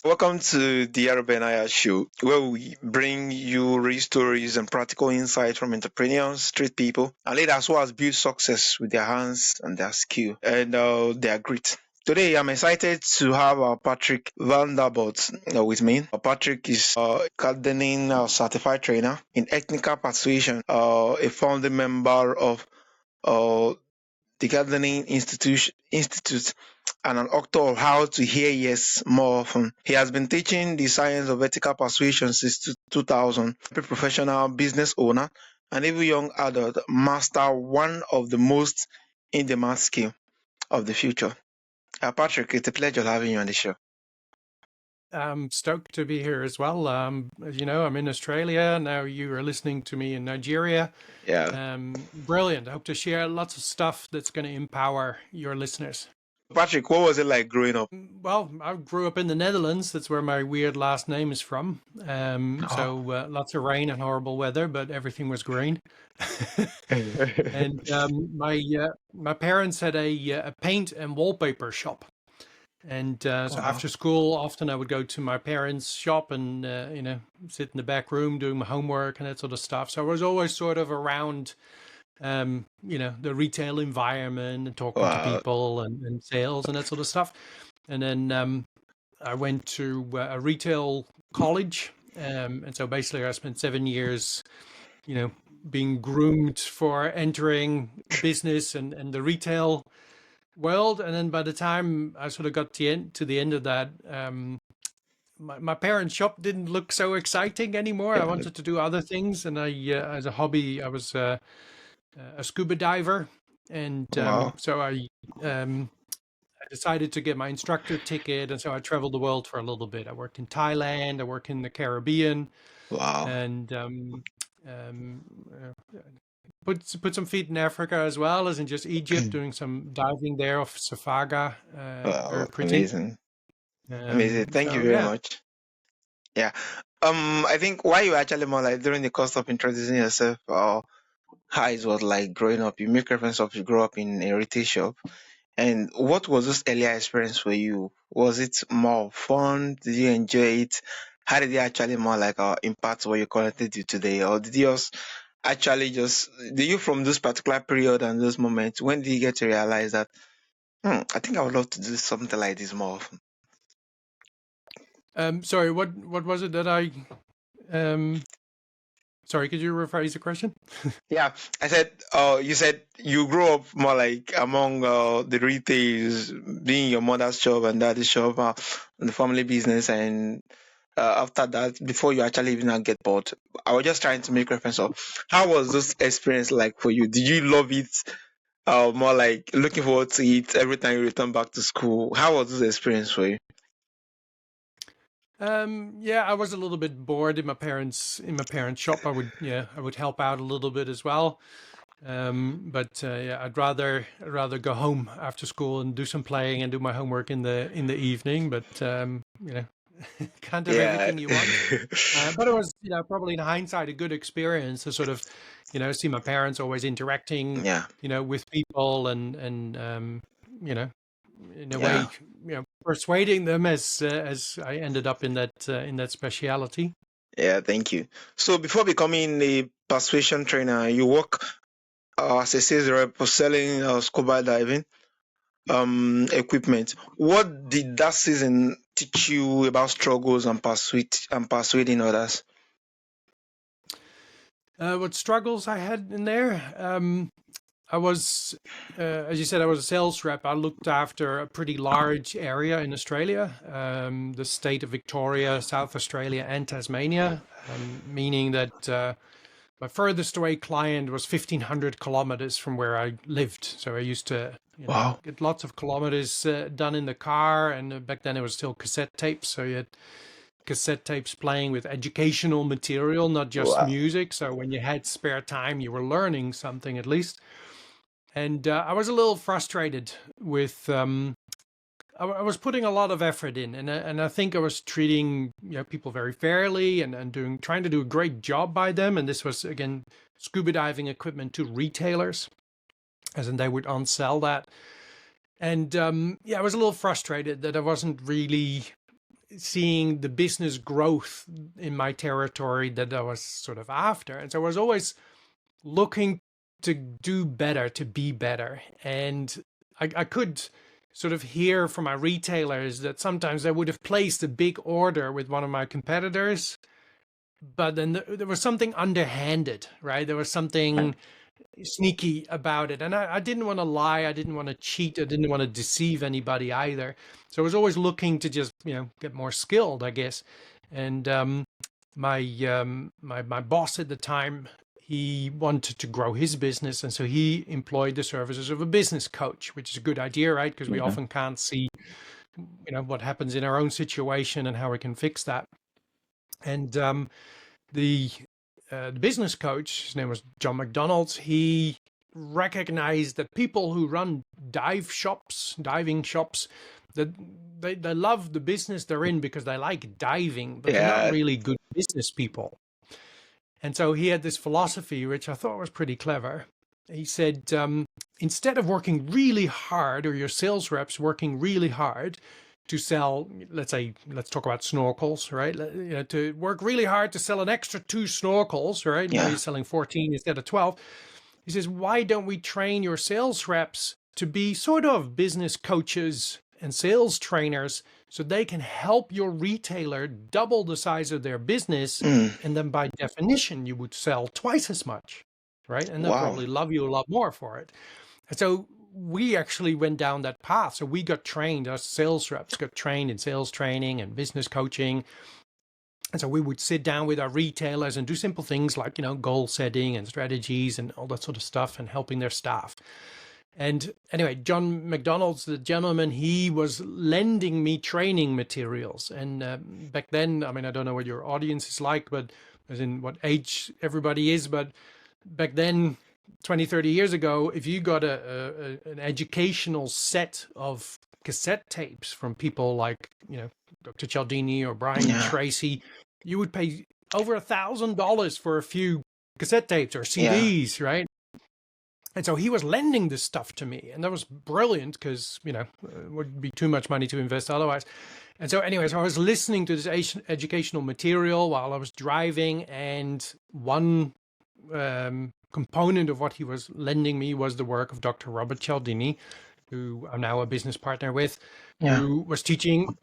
Welcome to the Aro Benaiah Show, where we bring you real stories and practical insights from entrepreneurs, street people, and leaders who have built success with their hands and their skill and their grit. Today, I'm excited to have Patrick Vanderbilt with me. Patrick is a gardening certified trainer in technical persuasion, a founding member of uh, the Gardening Institute, and an author of How to Hear Yes More Often. He has been teaching the science of ethical persuasion since 2000. A professional business owner and even young adult master one of the most in-demand skill of the future. Patrick, it's a pleasure having you on the show. I'm stoked to be here as well. As you know, I'm in Australia. Now you are listening to me in Nigeria. Yeah. Brilliant. I hope to share lots of stuff that's going to empower your listeners. Patrick, what was it like growing up? Well, I grew up in the Netherlands. That's where my weird last name is from. So lots of rain and horrible weather, but everything was green. And my parents had a paint and wallpaper shop. And so after school, often I would go to my parents' shop and, sit in the back room doing my homework and that sort of stuff. So I was always sort of around, the retail environment and talking to people and sales and that sort of stuff. And then I went to a retail college. And so basically I spent 7 years, being groomed for entering business and the retail world. And then by the time I sort of got to the end of that, my parents' shop didn't look so exciting anymore. I wanted to do other things, and I, as a hobby, I was a scuba diver, and so I decided to get my instructor ticket, and so I traveled the world for a little bit. I worked in Thailand, I worked in the Caribbean, and put some feet in Africa as well as in just Egypt, doing some diving there off Safaga. Very pretty. Amazing. Amazing. Thank you very much. Yeah. I think why you actually more like during the course of introducing yourself, how it was like growing up. You make reference of you grew up in a retail shop. And what was this earlier experience for you? Was it more fun? Did you enjoy it? How did it actually more like impact what you currently do today? Or did you did you from this particular period and those moments, when did you get to realize that, I think I would love to do something like this more often? Sorry, what was it that I... Sorry, could you rephrase the question? Yeah, I said, you said you grew up more like among the retailers, being your mother's shop and daddy's shop, and the family business, and after that, before you actually even get bored. I was just trying to make reference of how was this experience like for you? Did you love it? More like looking forward to it every time you return back to school? How was this experience for you? Yeah, I was a little bit bored in my parents' shop. I would help out a little bit as well. But I'd rather go home after school and do some playing and do my homework in the evening. But can't have everything you want. But it was, probably in hindsight, a good experience to sort of, see my parents always interacting, with people and in a way, persuading them as I ended up in that speciality. Yeah, thank you. So before becoming a persuasion trainer, you work as a sales rep for selling scuba diving equipment. What did that season teach you about struggles and persuading others? What struggles I had in there? I was, as you said, I was a sales rep. I looked after a pretty large area in Australia, the state of Victoria, South Australia, and Tasmania, meaning that my furthest away client was 1,500 kilometers from where I lived. So I used to get lots of kilometers done in the car, and back then it was still cassette tapes. So you had cassette tapes playing with educational material, not just music. So when you had spare time, you were learning something at least. And I was a little frustrated with, I was putting a lot of effort in, and I think I was treating people very fairly and trying to do a great job by them. And this was, again, scuba diving equipment to retailers, as in they would unsell that. And I was a little frustrated that I wasn't really seeing the business growth in my territory that I was sort of after. And so I was always looking to do better, to be better. And I could sort of hear from my retailers that sometimes I would have placed a big order with one of my competitors, but then there was something underhanded, right? There was something sneaky about it. And I didn't want to lie. I didn't want to cheat. I didn't want to deceive anybody either. So I was always looking to just, get more skilled, I guess. And my boss at the time, he wanted to grow his business. And so he employed the services of a business coach, which is a good idea, right? Because we often can't see, what happens in our own situation and how we can fix that. And the business coach, his name was John McDonald, he recognized that people who run diving shops, that they love the business they're in because they like diving, but they're not really good business people. And so he had this philosophy, which I thought was pretty clever. He said, instead of working really hard, or your sales reps working really hard to sell, let's talk about snorkels, right? To work really hard to sell an extra 2 snorkels, right? Now you're selling 14 instead of 12. He says, why don't we train your sales reps to be sort of business coaches and sales trainers so they can help your retailer double the size of their business, and then by definition, you would sell twice as much, right? And they'll probably love you a lot more for it. And so we actually went down that path. So we got trained, our sales reps got trained in sales training and business coaching. And so we would sit down with our retailers and do simple things like, goal setting and strategies and all that sort of stuff, and helping their staff. And anyway, John McDonald's, the gentleman, he was lending me training materials. And back then, I mean, I don't know what your audience is like, but as in what age everybody is, but back then, 20, 30 years ago, if you got an educational set of cassette tapes from people like, Dr. Cialdini or Brian Tracy, you would pay over $1,000 for a few cassette tapes or CDs, right? And so he was lending this stuff to me, and that was brilliant because, it would be too much money to invest otherwise. And so anyway, so I was listening to this educational material while I was driving, and one component of what he was lending me was the work of Dr. Robert Cialdini, who I'm now a business partner with, who was teaching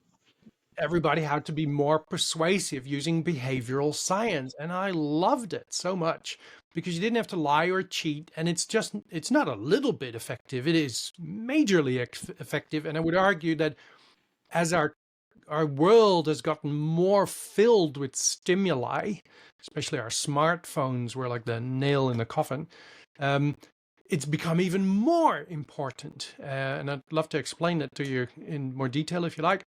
everybody how to be more persuasive using behavioral science. And I loved it so much because you didn't have to lie or cheat. And it's not a little bit effective. It is majorly effective. And I would argue that as our world has gotten more filled with stimuli, especially our smartphones were like the nail in the coffin, it's become even more important. And I'd love to explain that to you in more detail if you like.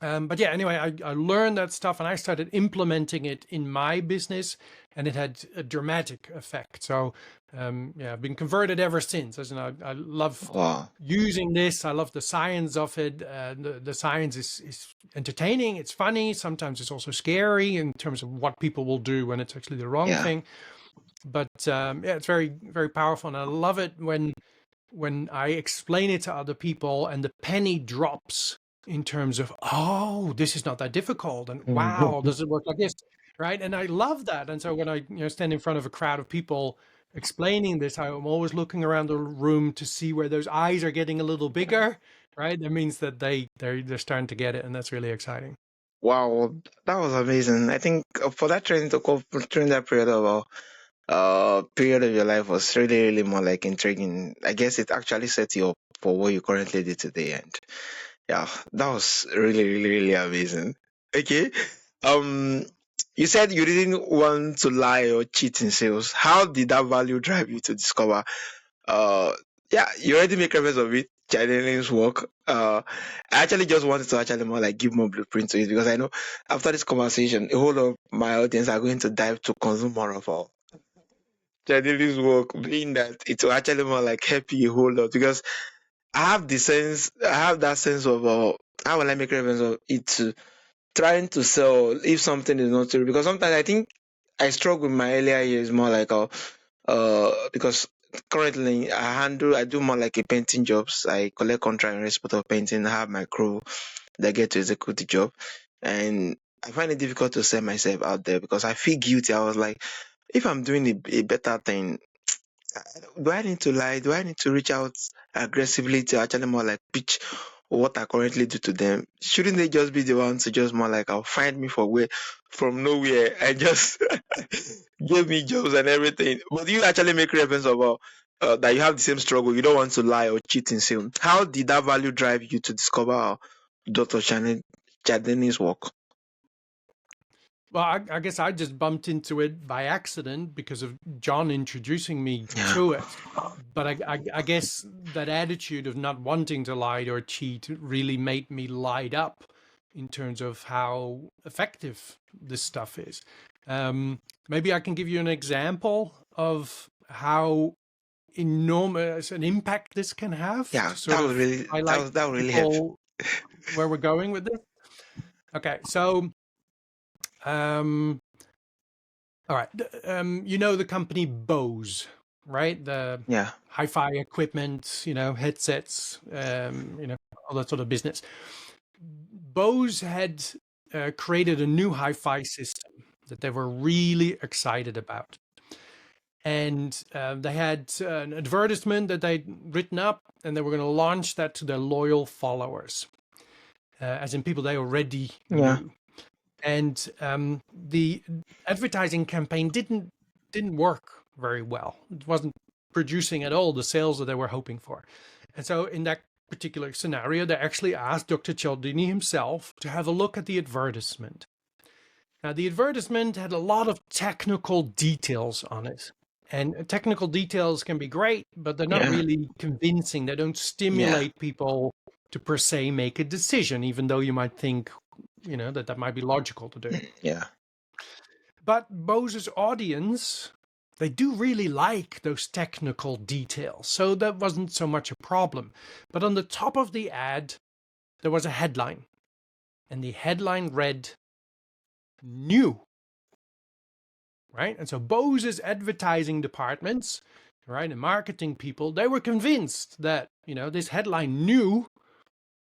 But yeah, anyway, I learned that stuff and I started implementing it in my business, and it had a dramatic effect. So I've been converted ever since. As in, I love using this. I love the science of it. The science is entertaining. It's funny. Sometimes it's also scary in terms of what people will do when it's actually the wrong thing. But it's very, very powerful. And I love it when I explain it to other people and the penny drops in terms of, oh, this is not that difficult, and wow, does it work like this, right? And I love that. And so when I stand in front of a crowd of people explaining this, I'm always looking around the room to see where those eyes are getting a little bigger, right? That means that they're starting to get it, and that's really exciting. Wow, that was amazing. I think for that training to go during that period of your life was really, really more like intriguing. I guess it actually set you up for what you currently do today, and yeah, that was really, really, really amazing. Okay. You said you didn't want to lie or cheat in sales. How did that value drive you to discover? You already make reference of it, Chinese work. I actually just wanted to actually more like give more blueprint to it, because I know after this conversation, a whole lot of my audience are going to dive to consume more of our Chinese work, being that it will actually more like help you a whole lot, because I have that sense of how will I make reference of it to trying to sell if something is not true, because sometimes I think I struggle in my earlier years more like because currently I do more like a painting jobs. I collect contract in respect of painting. I have my crew. they get to execute the job. And I find it difficult to sell myself out there because I feel guilty. I was like, if I'm doing a better thing, do I need to lie? Do I need to reach out aggressively to actually more like pitch what I currently do to them? Shouldn't they just be the ones to just more like, I'll find me from nowhere and just give me jobs and everything? But you actually make reference about that you have the same struggle. You don't want to lie or cheat in sales. How did that value drive you to discover how Dr. Chadeni's work? Well, I guess I just bumped into it by accident because of John introducing me to it. But I guess that attitude of not wanting to lie or cheat really made me light up in terms of how effective this stuff is. Maybe I can give you an example of how enormous an impact this can have. Yeah, to sort that of would really highlight that would really help. people where we're going with this. Okay, so all right, you know the company Bose, right? The Yeah. hi-fi equipment, headsets, all that sort of business. Bose had created a new hi-fi system that they were really excited about. And they had an advertisement that they'd written up, and they were going to launch that to their loyal followers, as in people they already knew. And the advertising campaign didn't work very well. It wasn't producing at all the sales that they were hoping for. And so in that particular scenario, they actually asked Dr. Cialdini himself to have a look at the advertisement. Now, the advertisement had a lot of technical details on it. And technical details can be great, but they're not really convincing. They don't stimulate people to per se make a decision, even though you might think, that might be logical to do. Yeah. But Bose's audience, they do really like those technical details. So that wasn't so much a problem. But on the top of the ad, there was a headline. And the headline read, "New." Right? And so Bose's advertising departments, right, and marketing people, they were convinced that, this headline "New"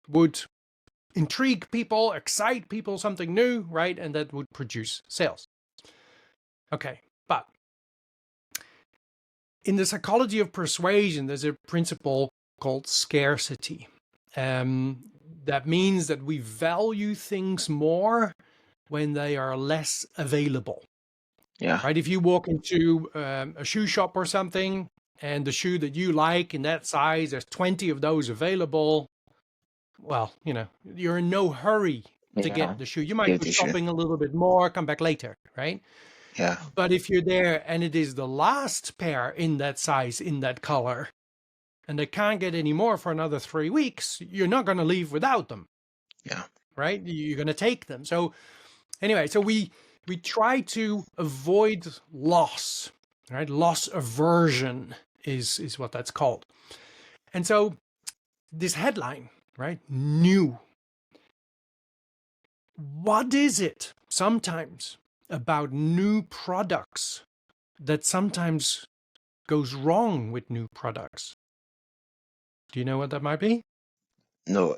would intrigue people, excite people, something new, right? And that would produce sales. Okay, but in the psychology of persuasion, there's a principle called scarcity. That means that we value things more when they are less available. Yeah. Right? If you walk into a shoe shop or something, and the shoe that you like in that size, there's 20 of those available. Well, you're in no hurry to get the shoe. You might go shopping a little bit more, come back later, right? Yeah. But if you're there and it is the last pair in that size, in that color, and they can't get any more for another 3 weeks, you're not going to leave without them. Yeah. Right? You're going to take them. So anyway, so we try to avoid loss, right? Loss aversion is what that's called. And so this headline, right? New. What is it sometimes about new products that sometimes goes wrong with new products? Do you know what that might be? No,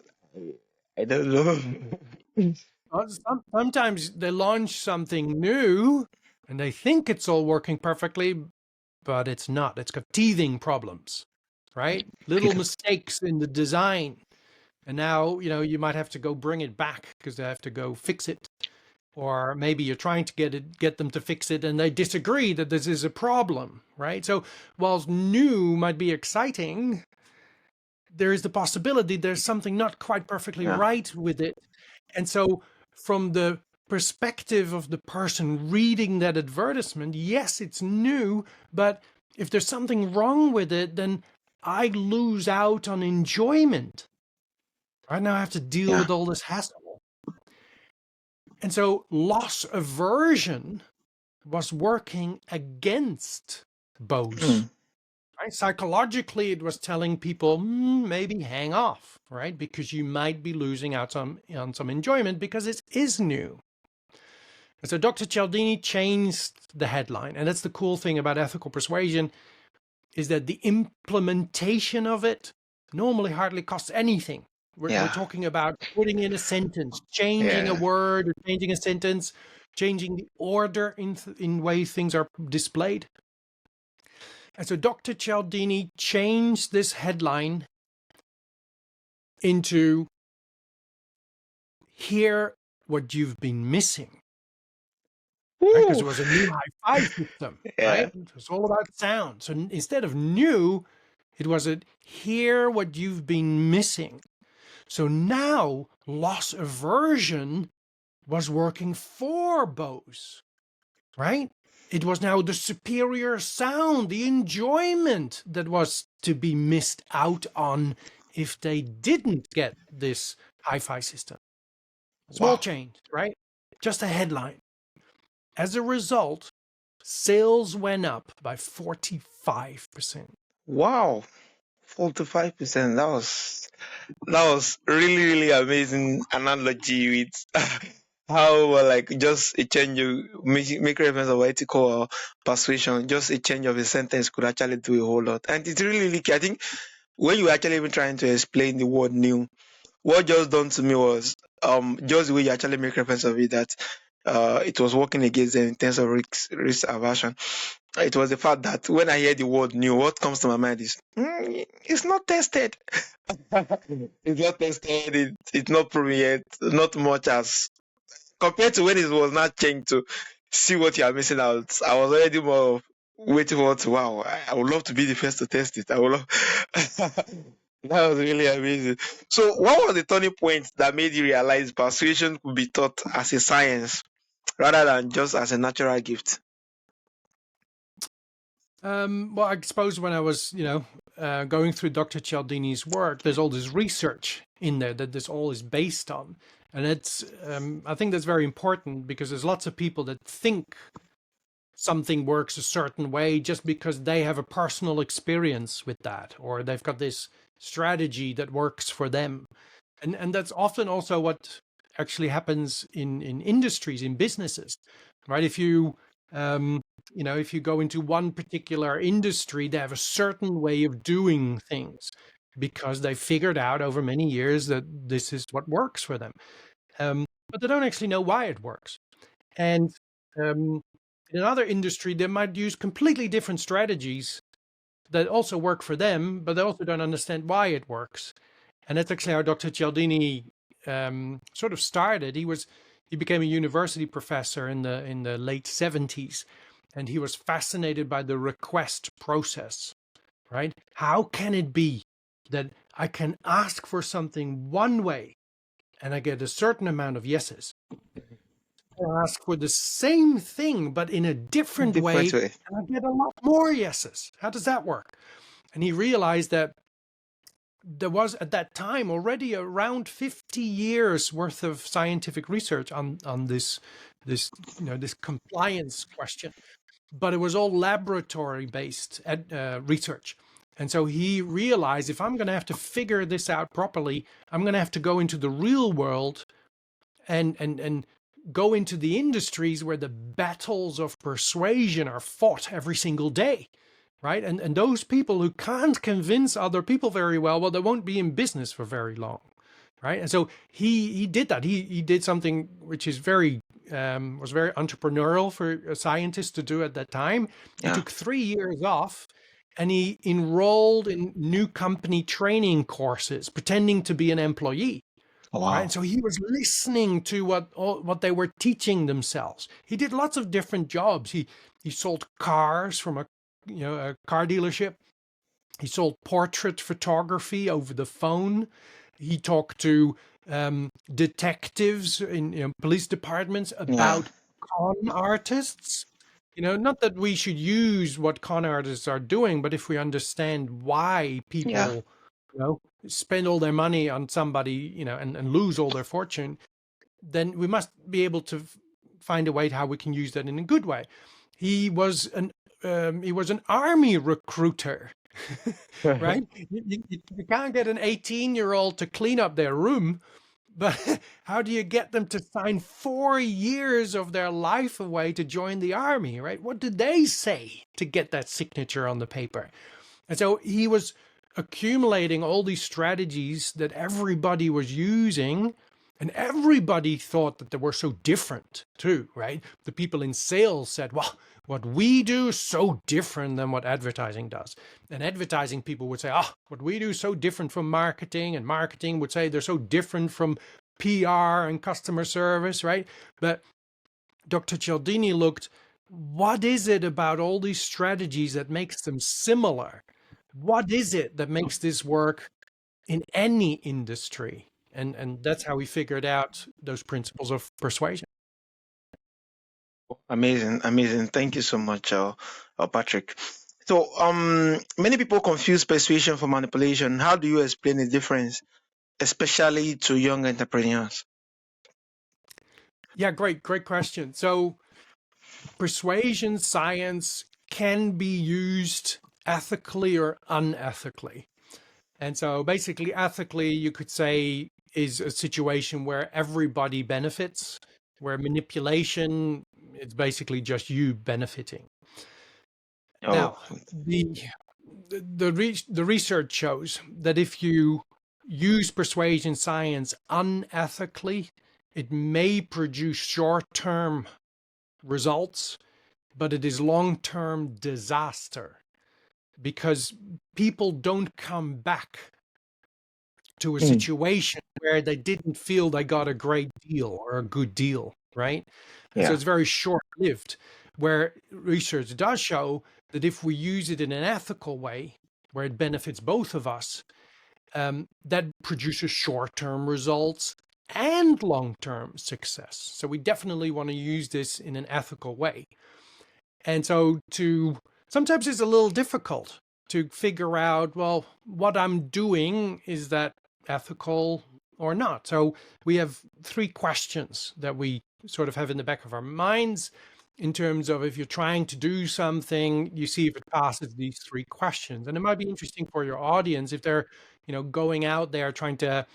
I don't know. Sometimes they launch something new and they think it's all working perfectly, but it's not. It's got teething problems, right? Little mistakes in the design. And now, you might have to go bring it back because they have to go fix it. Or maybe you're trying to get them to fix it and they disagree that this is a problem, right? So whilst new might be exciting, there is the possibility there's something not quite perfectly right with it. And so from the perspective of the person reading that advertisement, yes, it's new, but if there's something wrong with it, then I lose out on enjoyment. Right now I have to deal with all this hassle. And so loss aversion was working against Bose. Right? Psychologically, it was telling people, maybe hang off, right? Because you might be losing out on some enjoyment because it is new. And so Dr. Cialdini changed the headline. And that's the cool thing about ethical persuasion, is that the implementation of it normally hardly costs anything. We're talking about putting in a sentence, changing a Yeah. word, or changing a sentence, changing the order in way things are displayed. And so Dr. Cialdini changed this headline into "Hear what you've been missing." Right? Because it was a new hi-fi system, right? It was all about sound. So instead of new, it was a "Hear what you've been missing." So now loss aversion was working for Bose, right? It was now the superior sound, the enjoyment that was to be missed out on if they didn't get this hi-fi system. Small change, right? Just a headline. As a result, sales went up by 45%. Wow. 45%. That was really, really amazing analogy with how like just a change of make reference of ethical or persuasion, just a change of a sentence could actually do a whole lot. And it's really, really key. I think when you were actually even trying to explain the word new, what just done to me was just the way you actually make reference of it, that it was working against them in terms of risk aversion. It was the fact that when I hear the word new, what comes to my mind is it's not tested. It's not tested. It's not proven yet. Not much as compared to when it was not changed to see what you are missing out. I was already more waiting for it. Wow, I would love to be the first to test it. I would love. That was really amazing. So, what was the turning point that made you realize persuasion could be taught as a science rather than just as a natural gift? Well, I suppose when I was, going through Dr. Cialdini's work, there's all this research in there that this all is based on. And it's, I think that's very important because there's lots of people that think something works a certain way just because they have a personal experience with that, or they've got this strategy that works for them. And that's often also what actually happens in industries, in businesses, right? If you, if you go into one particular industry, they have a certain way of doing things because they figured out over many years that this is what works for them. But they don't actually know why it works. And in another industry, they might use completely different strategies that also work for them, but they also don't understand why it works. And that's actually how Dr. Cialdini sort of started. He became a university professor in the late 70s, and he was fascinated by the request process, right? How can it be that I can ask for something one way and I get a certain amount of yeses? I ask for the same thing, but in a different way, and I get a lot more yeses. How does that work? And he realized that there was at that time already around 50 years worth of scientific research on this compliance question, but it was all laboratory based research. And so he realized, if I'm going to have to figure this out properly, I'm going to have to go into the real world and go into the industries where the battles of persuasion are fought every single day. Right. And those people who can't convince other people very well, they won't be in business for very long. Right. And so he did that. He did something which is was very entrepreneurial for a scientist to do at that time. He took 3 years off and he enrolled in new company training courses, pretending to be an employee. Wow. Right. And so he was listening to what they were teaching themselves. He did lots of different jobs. He sold cars from a car dealership. He sold portrait photography over the phone. He talked to detectives in police departments about con artists. Not that we should use what con artists are doing, but if we understand why people, spend all their money on somebody, and lose all their fortune, then we must be able to find a way how we can use that in a good way. He was an army recruiter, right? You can't get an 18-year-old to clean up their room, but how do you get them to sign 4 years of their life away to join the army, right? What did they say to get that signature on the paper? And so he was accumulating all these strategies that everybody was using, and everybody thought that they were so different too, right? The people in sales said, well, what we do is so different than what advertising does. And advertising people would say, what we do is so different from marketing, and marketing would say they're so different from PR and customer service, right? But Dr. Cialdini looked, what is it about all these strategies that makes them similar? What is it that makes this work in any industry? And that's how we figured out those principles of persuasion. Amazing, amazing. Thank you so much, Patrick. So, many people confuse persuasion for manipulation. How do you explain the difference, especially to young entrepreneurs? Yeah, great question. So, persuasion science can be used ethically or unethically. And so basically, ethically, you could say, is a situation where everybody benefits, where manipulation, it's basically just you benefiting. Now, the research shows that if you use persuasion science unethically, it may produce short-term results, but it is long-term disaster, because people don't come back to a situation where they didn't feel they got a great deal or a good deal, right? Yeah. So it's very short-lived, where research does show that if we use it in an ethical way, where it benefits both of us, that produces short-term results and long-term success. So we definitely want to use this in an ethical way. And so sometimes it's a little difficult to figure out, well, what I'm doing, is that ethical or not? So we have 3 questions that we sort of have in the back of our minds in terms of, if you're trying to do something, you see if it passes these 3 questions. And it might be interesting for your audience if they're, going out there trying to,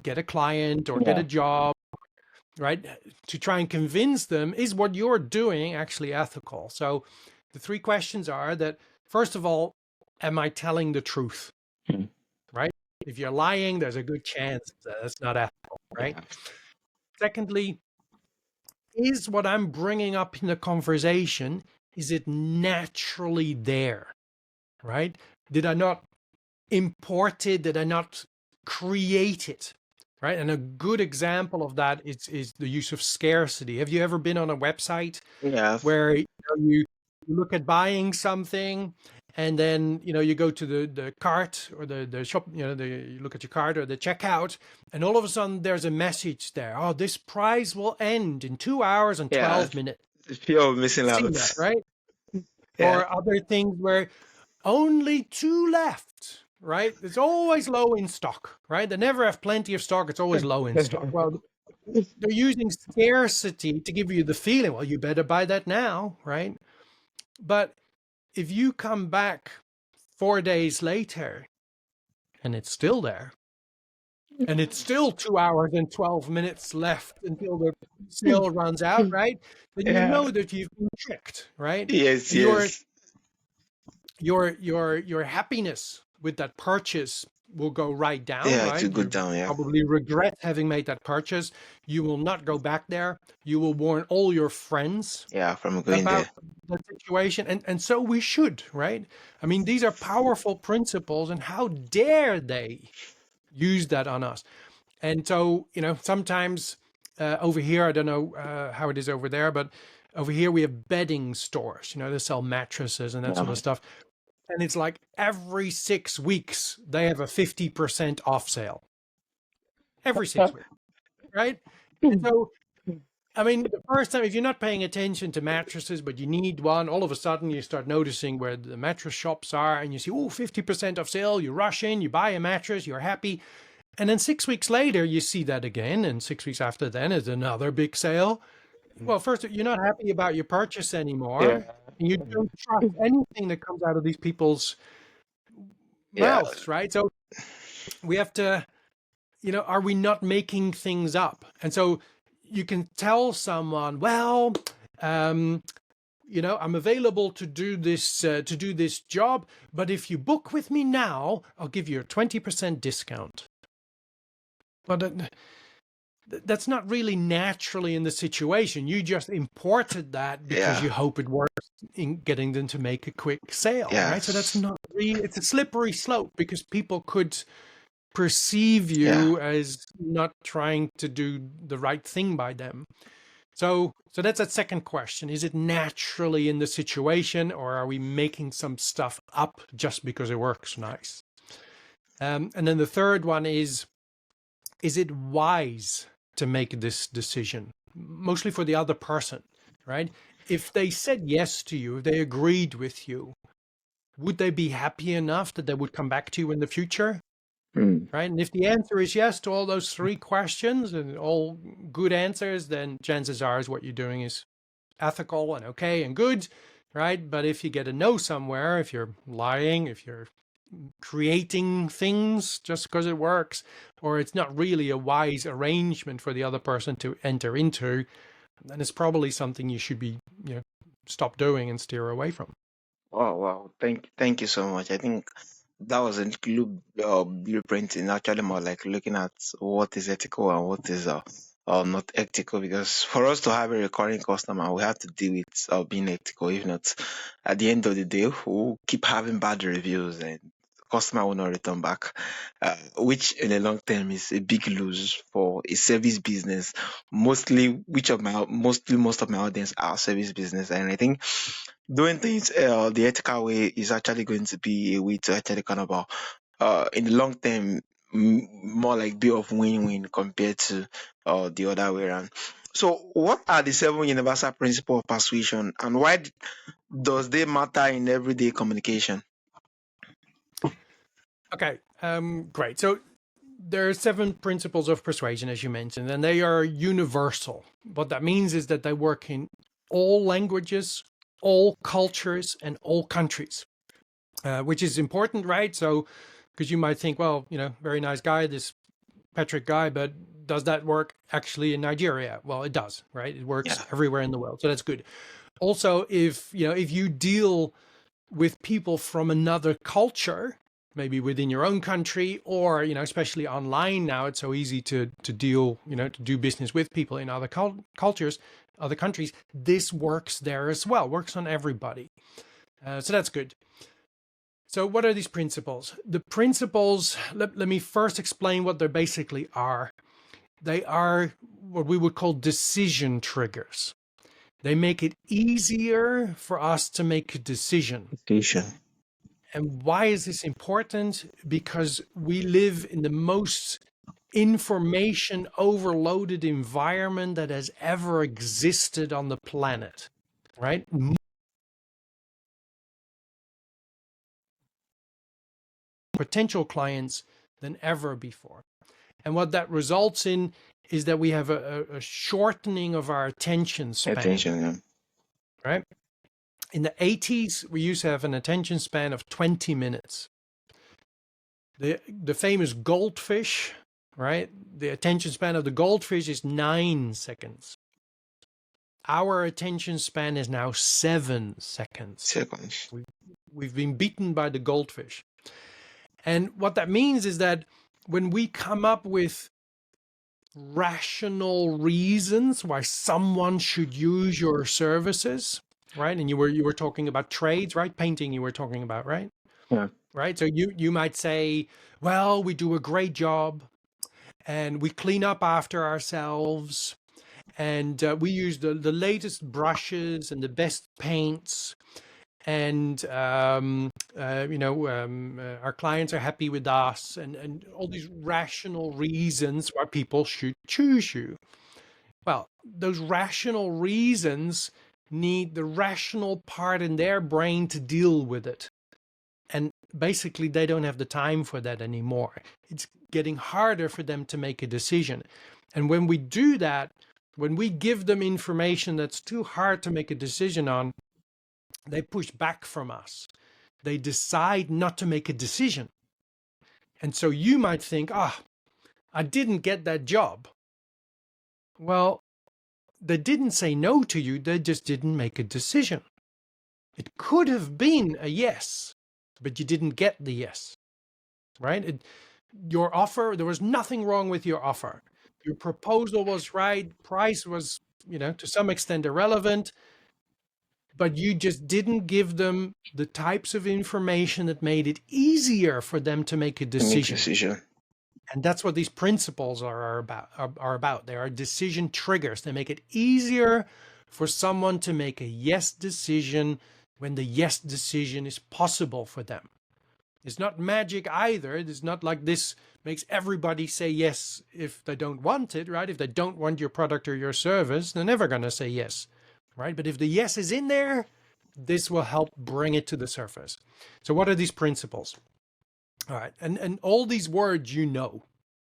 get a client or get a job, right? To try and convince them, is what you're doing actually ethical? So the 3 questions are that, first of all, am I telling the truth? Right? If you're lying, there's a good chance that it's not ethical, right? Yeah. Secondly, is what I'm bringing up in the conversation, is it naturally there, right? Did I not import it? Did I not create it, right? And a good example of that is the use of scarcity. Have you ever been on a website where you look at buying something, and then you go to the cart or the shop, you look at your cart or the checkout, and all of a sudden there's a message there. Oh, this price will end in 2 hours and 12 minutes. You're missing out, that, right? Or other things where only 2 left, right? It's always low in stock, right? They never have plenty of stock. It's always low in stock. Well, they're using scarcity to give you the feeling, well, you better buy that now, right? But if you come back 4 days later and it's still there, and it's still 2 hours and 12 minutes left until the sale runs out, right? Then you know that you've been tricked, right? Yes. Your happiness with that purchase will go right down, right? To go down, probably regret having made that purchase. You will not go back there. You will warn all your friends from going about there. the situation. And so we should, right? I mean, these are powerful principles, and how dare they use that on us? And so, sometimes over here, I don't know how it is over there, but over here we have bedding stores, they sell mattresses and that sort of stuff. And it's like every 6 weeks, they have a 50% off sale. Every 6 weeks, right? And so, I mean, the first time, if you're not paying attention to mattresses, but you need one, all of a sudden you start noticing where the mattress shops are, and you see, 50% off sale, you rush in, you buy a mattress, you're happy. And then 6 weeks later, you see that again, and 6 weeks after then is another big sale. Well, first, you're not happy about your purchase anymore. And you don't trust anything that comes out of these people's mouths, right? So we have to, are we not making things up? And so you can tell someone, well, I'm available to do this job, but if you book with me now, I'll give you a 20% discount. But that's not really naturally in the situation. You just imported that because you hope it works in getting them to make a quick sale, right? So that's not really, it's a slippery slope because people could perceive you as not trying to do the right thing by them. So that's that second question. Is it naturally in the situation, or are we making some stuff up just because it works nice? And then the third one is it wise to make this decision? Mostly for the other person, right? If they said yes to you, if they agreed with you, would they be happy enough that they would come back to you in the future? Right? And if the answer is yes to all those three questions and all good answers, then chances are is what you're doing is ethical and okay and good, right? But if you get a no somewhere, if you're lying, if you're creating things just because it works, or it's not really a wise arrangement for the other person to enter into, then it's probably something you should be, stop doing and steer away from. Oh, wow. Thank you so much. I think that was a blueprint in actually more like looking at what is ethical and what is not ethical, because for us to have a recurring customer, we have to deal with being ethical. If not, at the end of the day, we'll keep having bad reviews and customer will not return back, which in the long term is a big lose for a service business. Mostly, most of my audience are service business, and I think doing things the ethical way is actually going to be a way to actually kind of in the long term more like be of win-win compared to the other way around. So what are the 7 universal principles of persuasion, and why does they matter in everyday communication? Okay, great. So there are 7 principles of persuasion, as you mentioned, and they are universal. What that means is that they work in all languages, all cultures, and all countries, which is important, right? So, because you might think, well, very nice guy, this Patrick guy, but does that work actually in Nigeria? Well, it does, right? It works everywhere in the world, so that's good. Also, if you deal with people from another culture, maybe within your own country, or especially online now, it's so easy to deal, to do business with people in other cultures, other countries. This works there as well, works on everybody. So that's good. So what are these principles? The principles, let me first explain what they basically are. They are what we would call decision triggers. They make it easier for us to make a decision. And why is this important? Because we live in the most information overloaded environment that has ever existed on the planet, right? Potential clients than ever before. And what that results in is that we have a shortening of our attention span. Right? In the 80s, we used to have an attention span of 20 minutes. The famous goldfish, right? The attention span of the goldfish is 9 seconds. Our attention span is now 7 seconds. We've been beaten by the goldfish. And what that means is that when we come up with rational reasons why someone should use your services, right? And you were talking about trades, right? Painting you were talking about, right? Yeah. Right. So you might say, well, we do a great job and we clean up after ourselves and we use the latest brushes and the best paints. And, our clients are happy with us and all these rational reasons why people should choose you. Well, those rational reasons need the rational part in their brain to deal with it. And basically, they don't have the time for that anymore. It's getting harder for them to make a decision. And when we do that, when we give them information that's too hard to make a decision on, they push back from us. They decide not to make a decision. And so you might think, I didn't get that job. Well, they didn't say no to you. They just didn't make a decision. It could have been a yes, but you didn't get the yes, right? Your offer, there was nothing wrong with your offer. Your proposal was right. Price was, to some extent irrelevant, but you just didn't give them the types of information that made it easier for them to make a decision. And that's what these principles are about. They are decision triggers. They make it easier for someone to make a yes decision when the yes decision is possible for them. It's not magic either. It's not like this makes everybody say yes if they don't want it, right? If they don't want your product or your service, they're never going to say yes, right? But if the yes is in there, this will help bring it to the surface. So what are these principles? All right. And all these words,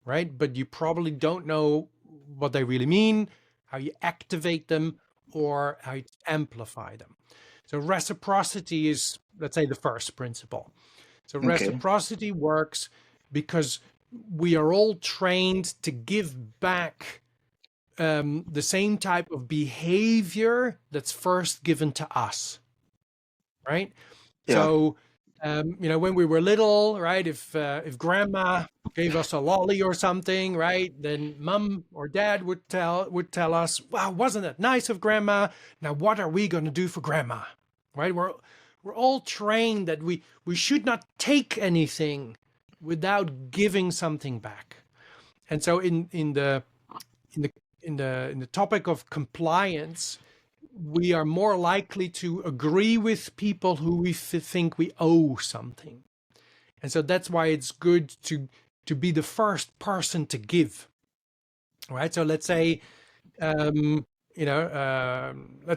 right? But you probably don't know what they really mean, how you activate them, or how you amplify them. So reciprocity is, let's say, the first principle. So reciprocity works because we are all trained to give back the same type of behavior that's first given to us, right? Yeah. So, when we were little, right, if grandma gave us a lolly or something, right, then mom or dad would tell us, wow, wasn't that nice of grandma? Now, what are we going to do for grandma, right? We're all trained that we should not take anything without giving something back. And so in the topic of compliance, we are more likely to agree with people who we think we owe something. And so that's why it's good to be the first person to give, right? So let's say, let's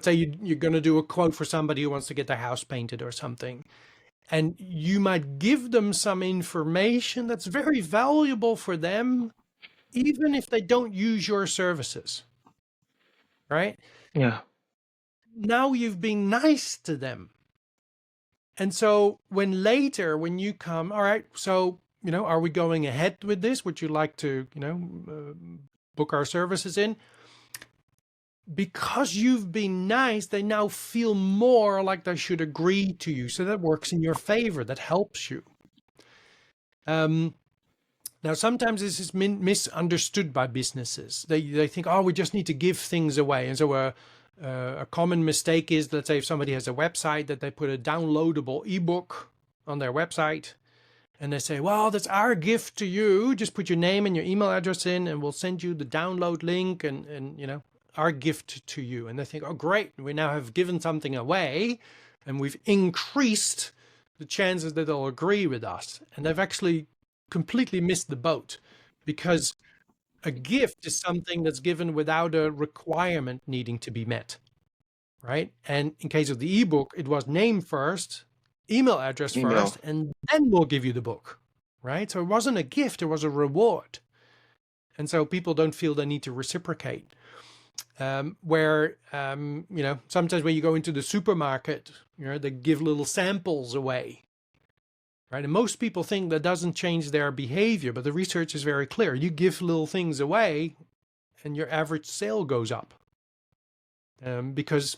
say you're going to do a quote for somebody who wants to get their house painted or something. And you might give them some information that's very valuable for them, even if they don't use your services, right? Yeah. Now you've been nice to them. And so when you come, all right, so, are we going ahead with this? Would you like to, book our services in? Because you've been nice, they now feel more like they should agree to you. So that works in your favor. That helps you. Now, sometimes this is misunderstood by businesses. They think, oh, we just need to give things away. And so a common mistake is, let's say if somebody has a website, that they put a downloadable ebook on their website. And they say, well, that's our gift to you. Just put your name and your email address in and we'll send you the download link and our gift to you. And they think, oh, great. We now have given something away and we've increased the chances that they'll agree with us. And they've actually completely missed the boat, because a gift is something that's given without a requirement needing to be met, right? And in case of the ebook, it was name first, email address first, and then we'll give you the book, right? So it wasn't a gift, it was a reward. And so people don't feel they need to reciprocate. Sometimes when you go into the supermarket, they give little samples away, right? And most people think that doesn't change their behavior, but the research is very clear. You give little things away and your average sale goes up, because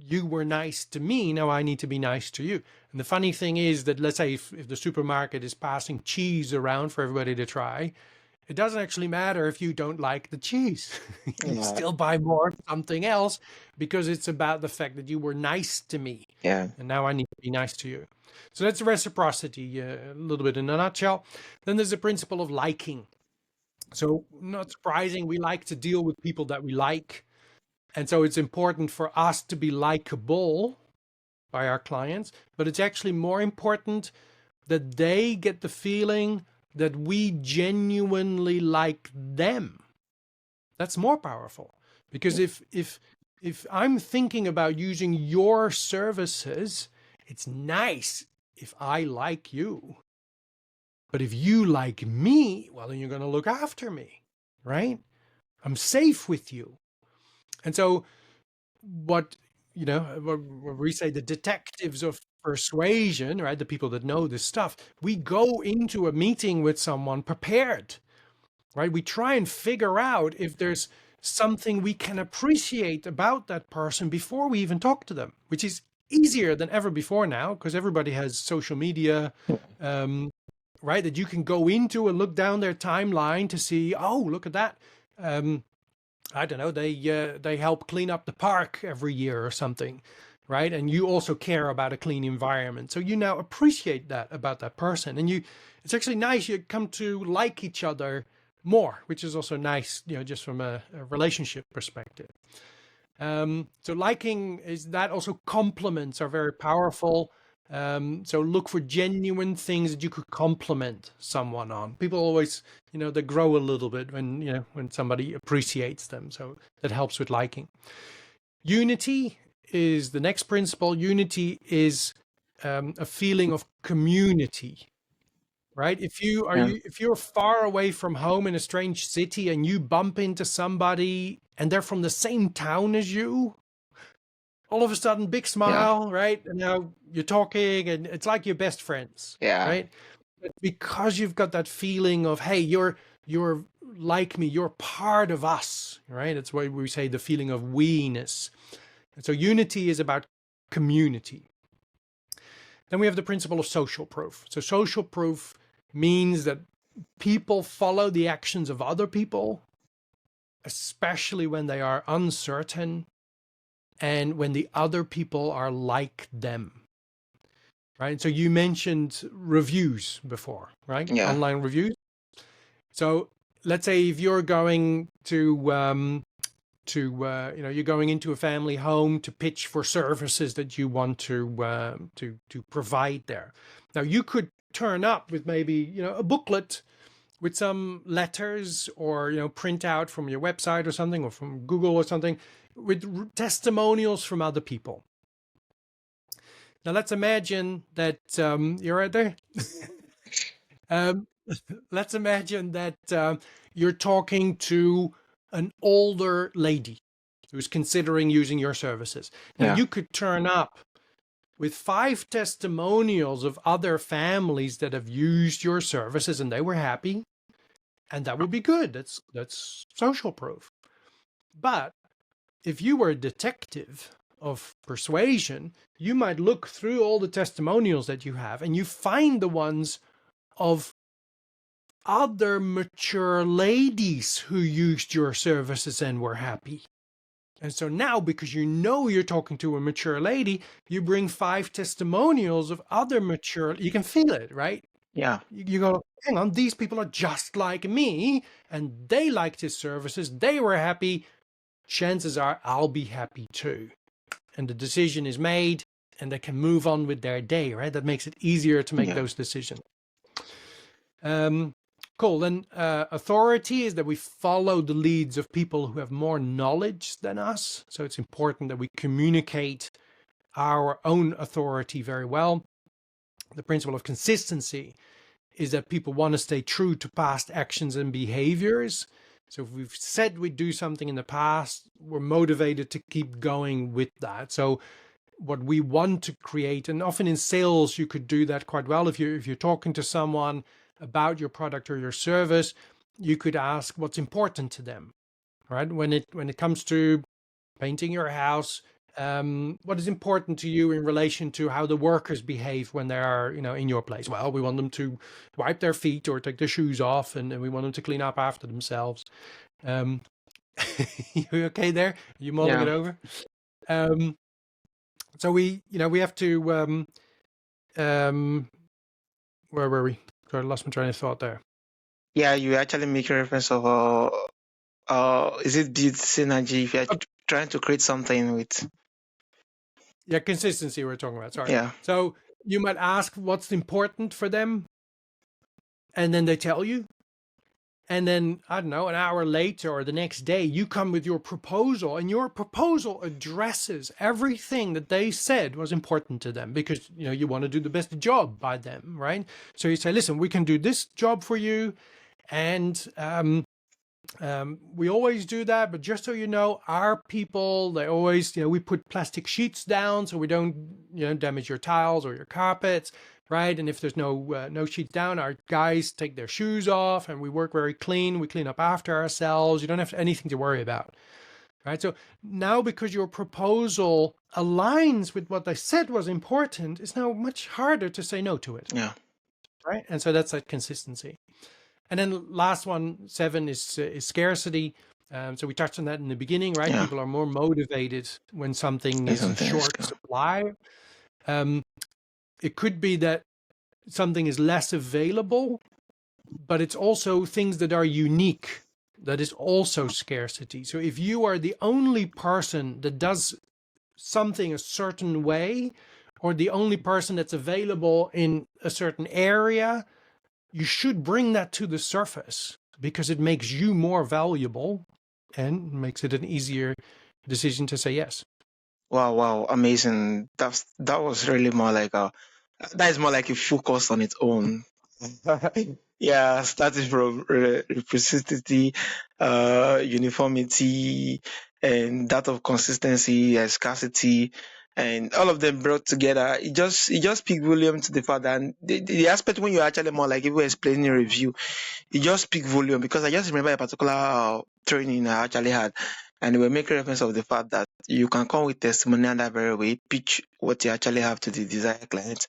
you were nice to me, now I need to be nice to you. And the funny thing is that, let's say if the supermarket is passing cheese around for everybody to try, it doesn't actually matter if you don't like the cheese. You still buy more of something else, because it's about the fact that you were nice to me. Yeah. And now I need to be nice to you. So that's reciprocity, a little bit in a nutshell. Then there's the principle of liking. So not surprising, we like to deal with people that we like. And so it's important for us to be likable by our clients, but it's actually more important that they get the feeling that we genuinely like them. That's more powerful, because if I'm thinking about using your services, it's nice if I like you. But if you like me, well, then you're going to look after me, right? I'm safe with you. And so what we say, the detectives of persuasion, right? The people that know this stuff, we go into a meeting with someone prepared, right? We try and figure out if there's something we can appreciate about that person before we even talk to them, which is easier than ever before now, because everybody has social media, right? That you can go into and look down their timeline to see, oh, look at that. I don't know, they help clean up the park every year or something, right? And you also care about a clean environment. So you now appreciate that about that person. And it's actually nice, you come to like each other more, which is also nice, just from a relationship perspective. So liking is that. Also compliments are very powerful. So look for genuine things that you could compliment someone on. People always, they grow a little bit when somebody appreciates them. So that helps with liking. Unity is the next principle. Unity is a feeling of community, right? If you're far away from home in a strange city and you bump into somebody and they're from the same town as you, all of a sudden, big smile, right? And now you're talking and it's like you're best friends, right? But because you've got that feeling of, hey, you're like me, you're part of us, right? That's why we say the feeling of we-ness. And so unity is about community. Then we have the principle of social proof. So social proof means that people follow the actions of other people, especially when they are uncertain and when the other people are like them, right? So you mentioned reviews before, right? Yeah. Online reviews. So let's say if you're going to you're going into a family home to pitch for services that you want to provide there. Now you could turn up with maybe a booklet with some letters, or print out from your website or something, or from Google or something, with testimonials from other people. Now let's imagine that you're right there. Let's imagine that you're talking to an older lady who's considering using your services. Now you could turn up with 5 testimonials of other families that have used your services and they were happy, and that would be good. That's social proof. But if you were a detective of persuasion, you might look through all the testimonials that you have and you find the ones of other mature ladies who used your services and were happy. And so now, because you're talking to a mature lady, you bring 5 testimonials of other mature, you can feel it, right? Yeah. You go, hang on, these people are just like me and they liked his services. They were happy. Chances are I'll be happy too. And the decision is made and they can move on with their day, right? That makes it easier to make those decisions. Cool. Then authority is that we follow the leads of people who have more knowledge than us. So it's important that we communicate our own authority very well. The principle of consistency is that people want to stay true to past actions and behaviors. So if we've said we'd do something in the past, we're motivated to keep going with that. So what we want to create, and often in sales, you could do that quite well. If you're talking to someone about your product or your service, you could ask what's important to them, right? When it comes to painting your house, what is important to you in relation to how the workers behave when they are, in your place? Well, we want them to wipe their feet or take their shoes off, and we want them to clean up after themselves. You okay there? You mulling it over? So we have to, where were we? Sorry, I lost my train of thought there. Yeah, you actually make a reference of, is it build synergy? If you're trying to create something with... Yeah, consistency we're talking about, sorry. Yeah. So you might ask what's important for them, and then they tell you. And then, I don't know, an hour later or the next day, you come with your proposal, and your proposal addresses everything that they said was important to them, because, you want to do the best job by them, right? So you say, listen, we can do this job for you. And we always do that, but just so you know, our people, they always, we put plastic sheets down so we don't, damage your tiles or your carpets. Right. And if there's no sheets down, our guys take their shoes off and we work very clean. We clean up after ourselves. You don't have anything to worry about. right? So now, because your proposal aligns with what they said was important, it's now much harder to say no to it. Yeah. Right. And so that's that consistency. And then last one, 7, is scarcity. So we touched on that in the beginning, right? Yeah. People are more motivated when something is in Something is short good. supply. It could be that something is less available, but it's also things that are unique. That is also scarcity. So if you are the only person that does something a certain way, or the only person that's available in a certain area, you should bring that to the surface, because it makes you more valuable and makes it an easier decision to say yes. Wow, amazing. That was really more like that is more like a focus on its own. Yeah, starting from reciprocity, uniformity, and that of consistency, scarcity, and all of them brought together. It just speaks volume to the fact that the aspect when you're actually more like if we're explaining a review, it just speak volume, because I just remember a particular training I actually had, and they were making reference of the fact that you can come with testimonial that very way, pitch what you actually have to the desired client.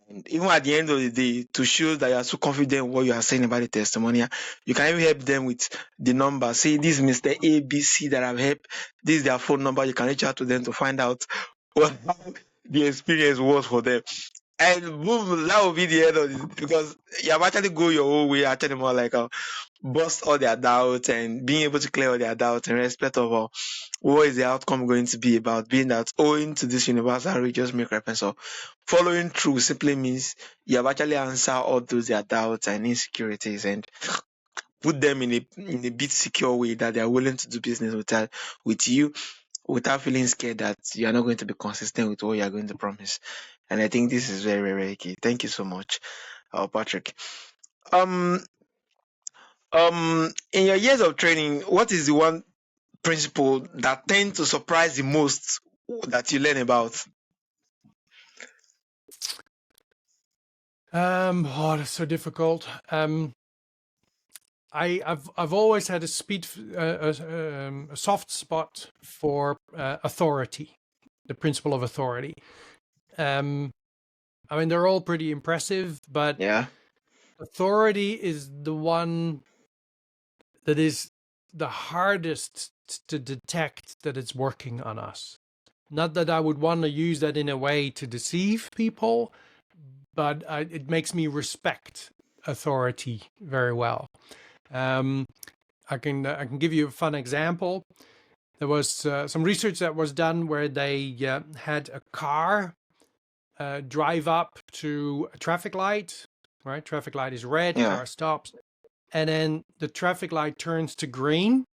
And even at the end of the day, to show that you are so confident in what you are saying about the testimonial, you can even help them with the number. Say, this is Mr. ABC that I've helped. This is their phone number. You can reach out to them to find out what the experience was for them. And boom, that will be the end of it, because you have actually go your own way, actually more like bust all their doubts and being able to clear all their doubts in respect of what is the outcome going to be about, being that owing to this universal we just make reference of following through simply means you have actually answered all those their doubts and insecurities and put them in a bit secure way that they are willing to do business with you without feeling scared that you are not going to be consistent with what you are going to promise. And I think this is very, very key. Thank you so much, Patrick. Um, in your years of training, what is the one principle that tend to surprise the most that you learn about? Oh, that's so difficult. I've always had a soft spot for authority, the principle of authority. I mean, they're all pretty impressive, but Yeah. authority is the one that is the hardest to detect that it's working on us. Not that I would want to use that in a way to deceive people, but it makes me respect authority very well. I can give you a fun example. There was some research that was done where they had a car drive up to a traffic light. Right, traffic light is red, Yeah. car stops, and then the traffic light turns to green,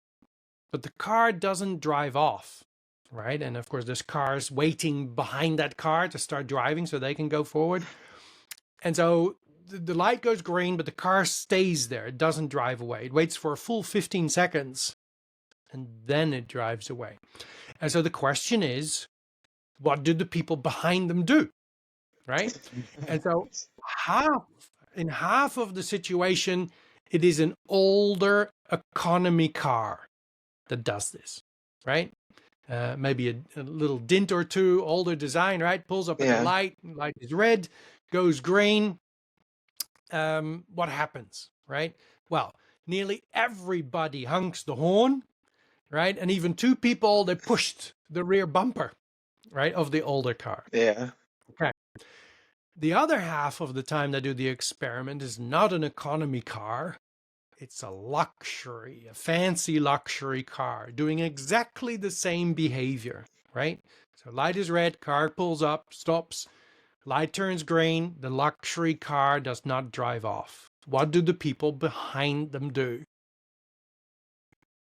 but the car doesn't drive off. Right, and of course there's cars waiting behind that car to start driving so they can go forward. And so the light goes green, but the car stays there. It doesn't drive away. It waits for a full 15 seconds, and then it drives away. And so the question is, what do the people behind them do? Right? And so in half of the situation, it is an older economy car that does this, right? Maybe a little dint or two, older design, right? Pulls up at the light is red, goes green. What happens, right? Well, nearly everybody honks the horn, right? And even 2 people, they pushed the rear bumper, right, of the older car. Yeah. Okay. The other half of the time they do the experiment is not an economy car. It's a luxury, a fancy luxury car doing exactly the same behavior, right? So light is red, car pulls up, stops, light turns green, the luxury car does not drive off. What do the people behind them do?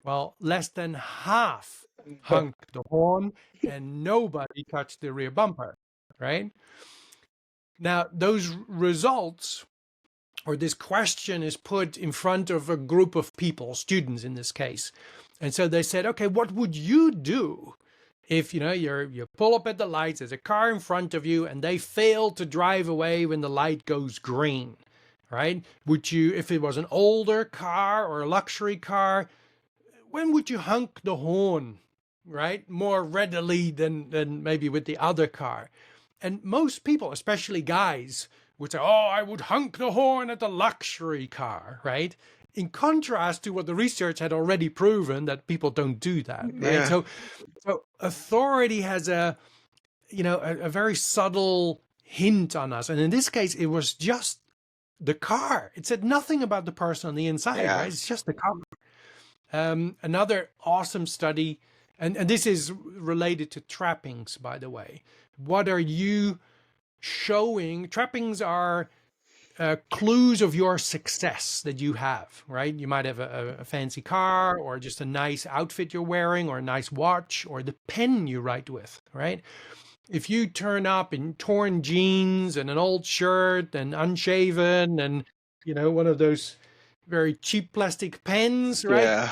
Well, less than half honked the horn and nobody touched the rear bumper, right? Now, those results, or this question, is put in front of a group of people, students in this case. And so they said, okay, what would you do if you pull up at the lights, there's a car in front of you, and they fail to drive away when the light goes green, right? Would you, if it was an older car or a luxury car, when would you honk the horn right? More readily than maybe with the other car. And most people, especially guys, would say, oh, I would honk the horn at the luxury car, right? In contrast to what the research had already proven that people don't do that, right? Yeah. So authority has a very subtle hint on us. And in this case, it was just the car. It said nothing about the person on the inside, Yeah. right? It's just the car. Another awesome study, and this is related to trappings, by the way. What are you showing? Trappings are clues of your success that you have, right? You might have a fancy car, or just a nice outfit you're wearing, or a nice watch, or the pen you write with, right? If you turn up in torn jeans and an old shirt and unshaven and, one of those very cheap plastic pens, right? Yeah.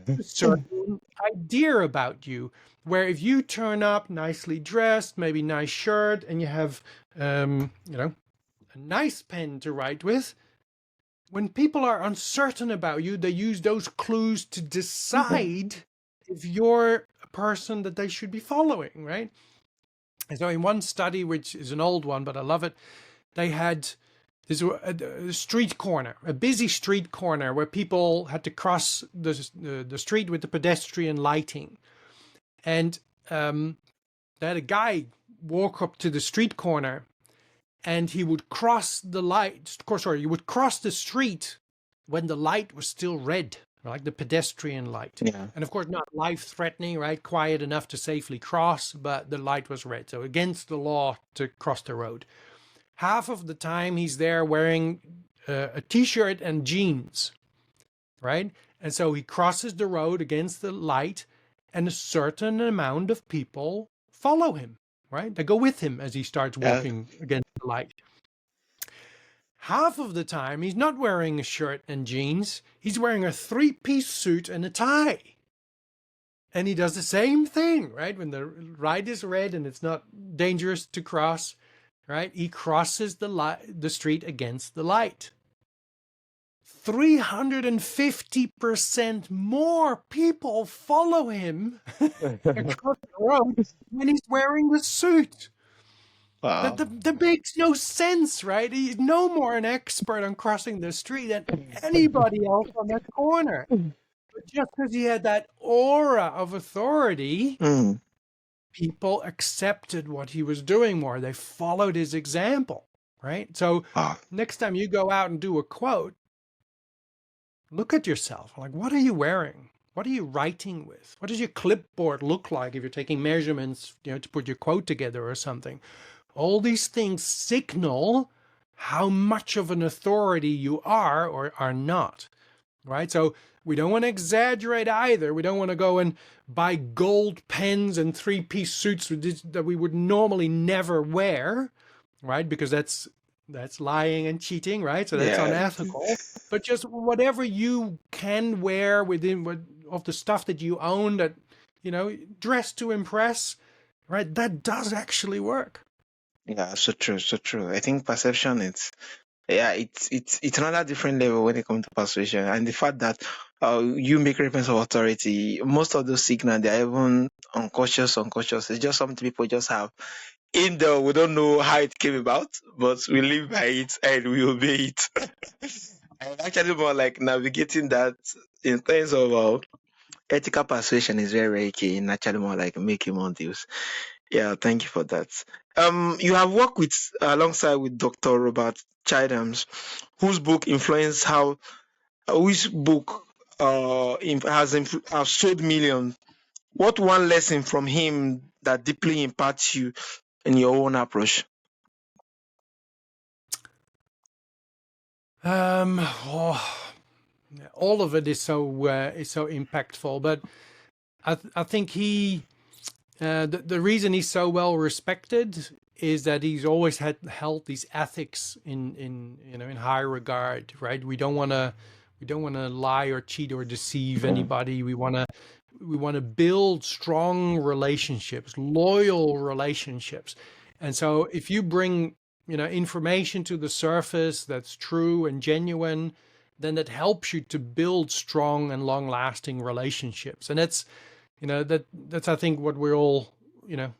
It's a certain idea about you. Where if you turn up nicely dressed, maybe nice shirt, and you have, a nice pen to write with, when people are uncertain about you, they use those clues to decide if you're a person that they should be following, right? And so in one study, which is an old one, but I love it, they had this a street corner, a busy street corner where people had to cross the street with the pedestrian lighting. And they had a guy walk up to the street corner, and he would cross the light. Sorry, he would cross the street when the light was still red, like the pedestrian light. Yeah. And of course, not life-threatening, right? Quiet enough to safely cross, but the light was red. So against the law to cross the road. Half of the time he's there wearing a t-shirt and jeans, right? And so he crosses the road against the light, and a certain amount of people follow him, right? They go with him as he starts walking against the light. Half of the time, he's not wearing a shirt and jeans. He's wearing a 3-piece suit and a tie. And he does the same thing, right? When the light is red and it's not dangerous to cross, right? He crosses the street against the light. 350% more people follow him across the road when he's wearing the suit. Wow. That makes no sense, right? He's no more an expert on crossing the street than anybody else on that corner. But just because he had that aura of authority, people accepted what he was doing more. They followed his example, right? So next time you go out and do a quote, look at yourself. Like, what are you wearing? What are you writing with? What does your clipboard look like if you're taking measurements, to put your quote together or something? All these things signal how much of an authority you are or are not, right? So we don't want to exaggerate either. We don't want to go and buy gold pens and 3-piece suits that we would normally never wear, right? Because that's lying and cheating, right? So that's unethical. But just whatever you can wear within of the stuff that you own, that, dress to impress, right? That does actually work. Yeah, so true, so true. I think perception it's another different level when it comes to persuasion, and the fact that you make reference of authority, most of those signals they're even unconscious. It's just something people just have in there. We don't know how it came about, but we live by it and we obey it. And actually, more like navigating that in terms of ethical persuasion is very, very key. And actually, more like making more deals. Yeah, thank you for that. You have worked alongside with Dr. Robert Childams, whose book influenced has sold millions. What one lesson from him that deeply impacts you in your own approach? All of it is so impactful, but I think he. The reason he's so well respected is that he's always held these ethics in high regard, right? We don't want to lie or cheat or deceive anybody. We want to build strong relationships, loyal relationships. And so if you bring information to the surface that's true and genuine, then that helps you to build strong and long-lasting relationships. And it's that's I think what we all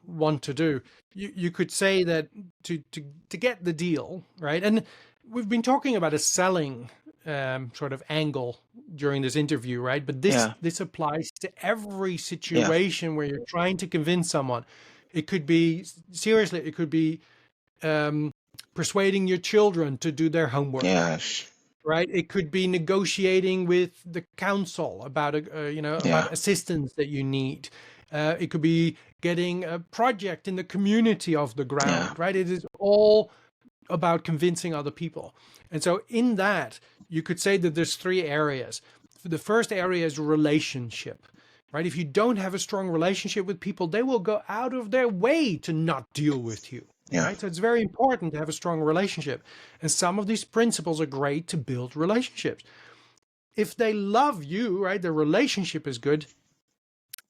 want to do. You could say that to get the deal, right? And we've been talking about a selling sort of angle during this interview, right? But this applies to every situation where you're trying to convince someone. It could be seriously, it could be persuading your children to do their homework. Yes. Right. It could be negotiating with the council about about assistance that you need. It could be getting a project in the community off the ground. Right. It is all about convincing other people. And so in that, you could say that there's three areas. The first area is relationship. Right. If you don't have a strong relationship with people, they will go out of their way to not deal with you. Right. So it's very important to have a strong relationship. And some of these principles are great to build relationships. If they love you, right, the relationship is good.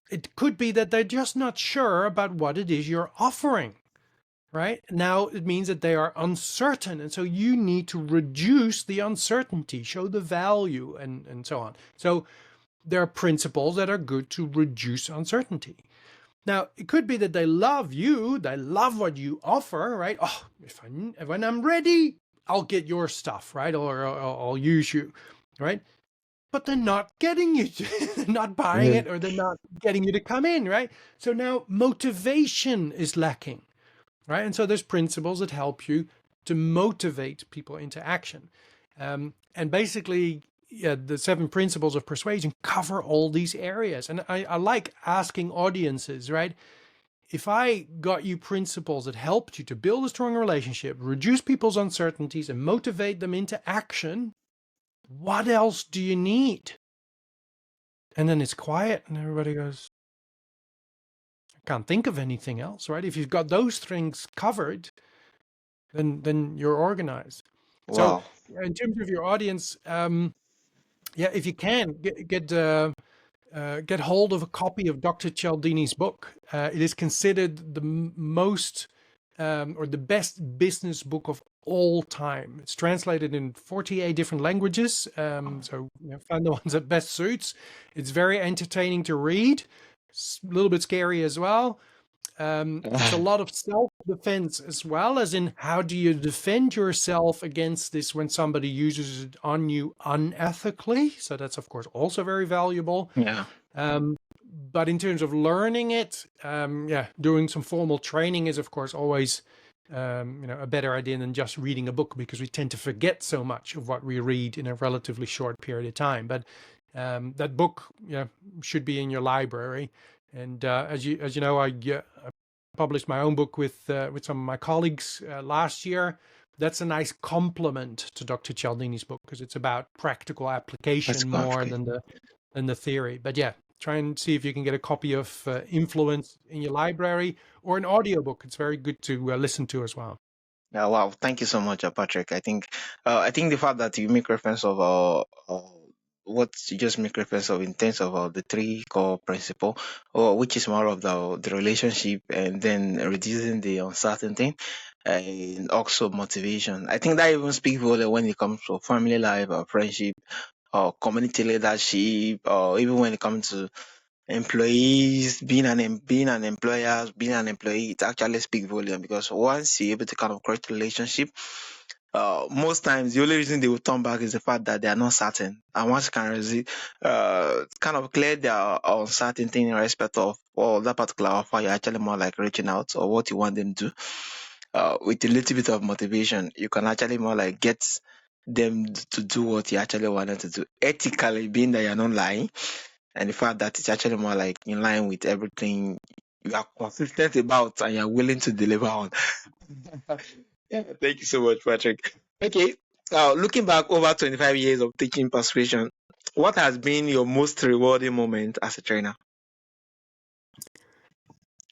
It could be that they're just not sure about what it is you're offering. Right. Now it means that they are uncertain. And so you need to reduce the uncertainty, show the value and so on. So there are principles that are good to reduce uncertainty. Now, it could be that they love you, they love what you offer, right? Oh, when I'm ready, I'll get your stuff, right? Or I'll use you, right? But they're not getting you, they're not buying it, or they're not getting you to come in, right? So now motivation is lacking, right? And so there's principles that help you to motivate people into action. And basically, the 7 principles of persuasion cover all these areas. And I like asking audiences, right? If I got you principles that helped you to build a strong relationship, reduce people's uncertainties, and motivate them into action, what else do you need? And then it's quiet and everybody goes, I can't think of anything else, right? If you've got those things covered, then you're organized. Wow. So in terms of your audience, if you can get hold of a copy of Dr. Cialdini's book. It is considered the most or the best business book of all time. It's translated in 48 different languages. So find the ones that best suits. It's very entertaining to read. It's a little bit scary as well. It's a lot of self-defense as well, as in how do you defend yourself against this when somebody uses it on you unethically. So that's, of course, also very valuable. But in terms of learning it, doing some formal training is, of course, always a better idea than just reading a book, because we tend to forget so much of what we read in a relatively short period of time. But that book should be in your library. And as you know, I published my own book with some of my colleagues last year. That's a nice complement to Dr. Cialdini's book, because it's about practical application more than the theory. But try and see if you can get a copy of Influence in your library, or an audiobook. It's very good to listen to as well. Yeah, wow. Thank you so much, Patrick. I think the fact that you make reference of what you just make reference of in terms of the 3 core principle, which is more of the relationship, and then reducing the uncertainty, and also motivation. I think that even speaks further when it comes to family life, or friendship, or community leadership, or even when it comes to employees, being an employer, being an employee. It actually speaks volume, because once you're able to kind of create a relationship, most times the only reason they will turn back is the fact that they are not certain. And once you can kind of clear their uncertainty in respect of that particular offer, you're actually more like reaching out, or what you want them to do. With a little bit of motivation, you can actually more like get them to do what you actually want them to do ethically, being that you're not lying, and the fact that it's actually more like in line with everything you are consistent about and you're willing to deliver on. Thank you so much, Patrick. Okay, looking back over 25 years of teaching persuasion, what has been your most rewarding moment as a trainer?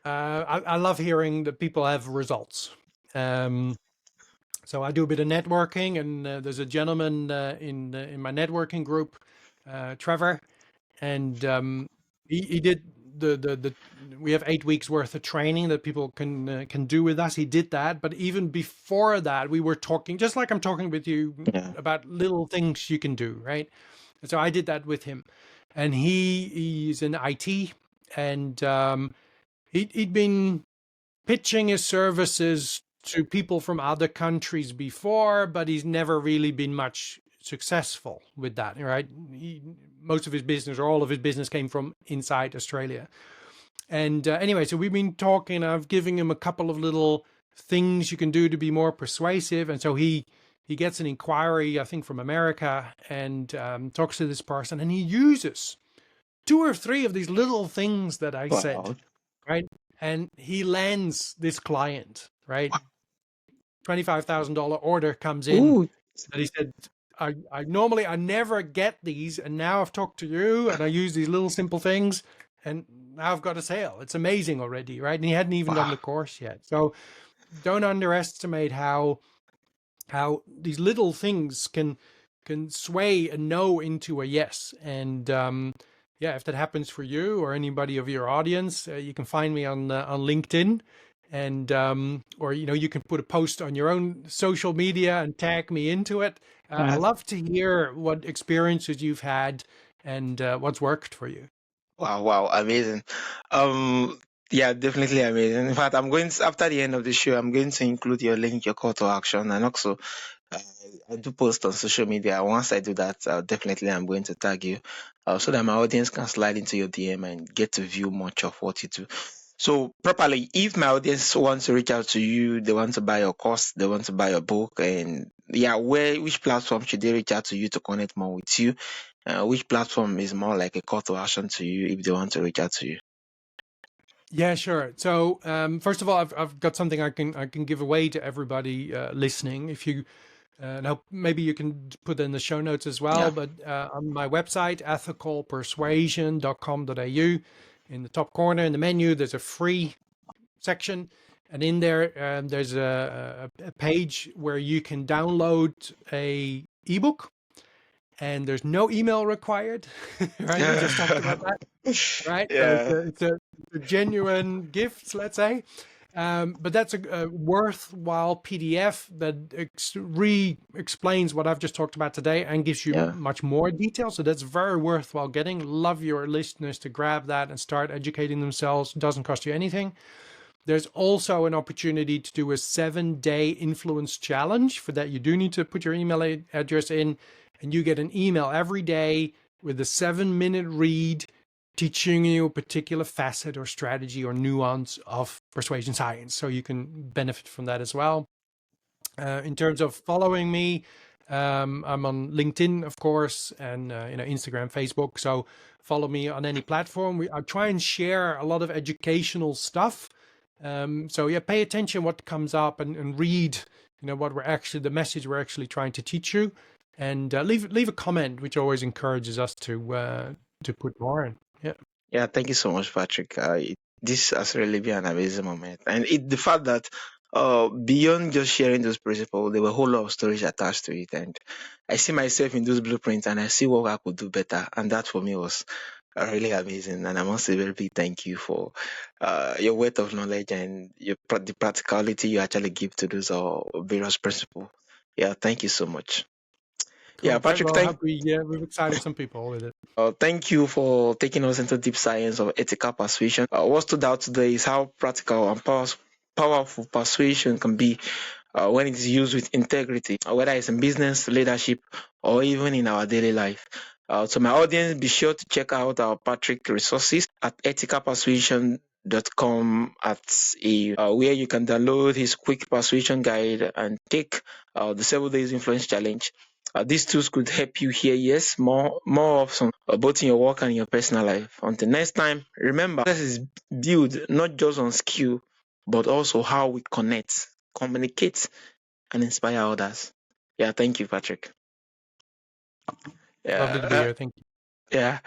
I love hearing that people have results. So I do a bit of networking, and there's a gentleman in my networking group, Trevor, and he did we have 8 weeks worth of training that people can do with us. He did that, but even before that, we were talking, just like I'm talking with you, about little things you can do, right? And so I did that with him, and he's in IT, and he'd been pitching his services to people from other countries before, but he's never really been much successful with that, right? Most of his business, or all of his business, came from inside Australia. And anyway, so we've been talking. I've given him a couple of little things you can do to be more persuasive, and so he gets an inquiry, I think, from America, and talks to this person, and he uses 2 or 3 of these little things that I said, right? And he lands this client, right? $25,000 order comes in. Ooh. And he said, I normally, I never get these. And now I've talked to you and I use these little simple things. And now I've got a sale. It's amazing already, right? And he hadn't even done the course yet. So don't underestimate how these little things can sway a no into a yes. And yeah, if that happens for you or anybody of your audience, you can find me on LinkedIn, and or you can put a post on your own social media and tag me into it. I love to hear what experiences you've had and what's worked for you. Wow, amazing. Yeah, definitely amazing. In fact, after the end of the show, I'm going to include your link, your call to action, and also I do post on social media. Once I do that, I'm going to tag you, so that my audience can slide into your DM and get to view much of what you do. So properly, if my audience wants to reach out to you, they want to buy your course, they want to buy your book, and yeah, which platform should they reach out to you to connect more with you? Which platform is more like a call to action to you if they want to reach out to you? Yeah, sure. So first of all, I've got something I can give away to everybody listening. If you now, maybe you can put in the show notes as well, but on my website, ethicalpersuasion.com.au, in the top corner in the menu, there's a free section. And in there, there's a page where you can download a ebook, and there's no email required, right? We just talked about that, right? Yeah. So it's a genuine gift, let's say. But that's a worthwhile PDF that explains what I've just talked about today and gives you much more detail. So that's very worthwhile getting. Love your listeners to grab that and start educating themselves. It doesn't cost you anything. There's also an opportunity to do a 7-day influence challenge. For that, you do need to put your email address in, and you get an email every day with a 7-minute read teaching you a particular facet or strategy or nuance of persuasion science. So you can benefit from that as well. In terms of following me, I'm on LinkedIn, of course, and Instagram, Facebook. So follow me on any platform. I try and share a lot of educational stuff. So yeah, pay attention what comes up and read, what the message we're actually trying to teach you, and leave a comment, which always encourages us to put more in. Yeah, thank you so much, Patrick. This has really been an amazing moment, and the fact that beyond just sharing those principles, there were a whole lot of stories attached to it, and I see myself in those blueprints, and I see what I could do better, and that for me was really amazing. And I must say a very big thank you for your wealth of knowledge and the practicality you actually give to those various principles. Yeah, thank you so much. Cool. Yeah, Patrick, well, I hope we've excited some people with it. thank you for taking us into deep science of ethical persuasion. What stood out today is how practical and powerful persuasion can be when it is used with integrity, whether it's in business, leadership, or even in our daily life. So my audience, be sure to check out our Patrick resources at ethicalpersuasion.com where you can download his quick persuasion guide and take the 7 days influence challenge. These tools could help you hear yes more often, both in your work and in your personal life. Until next time, remember, success is built not just on skill, but also how we connect, communicate, and inspire others. Yeah, thank you, Patrick. Lovely to be here. Thank you. Yeah.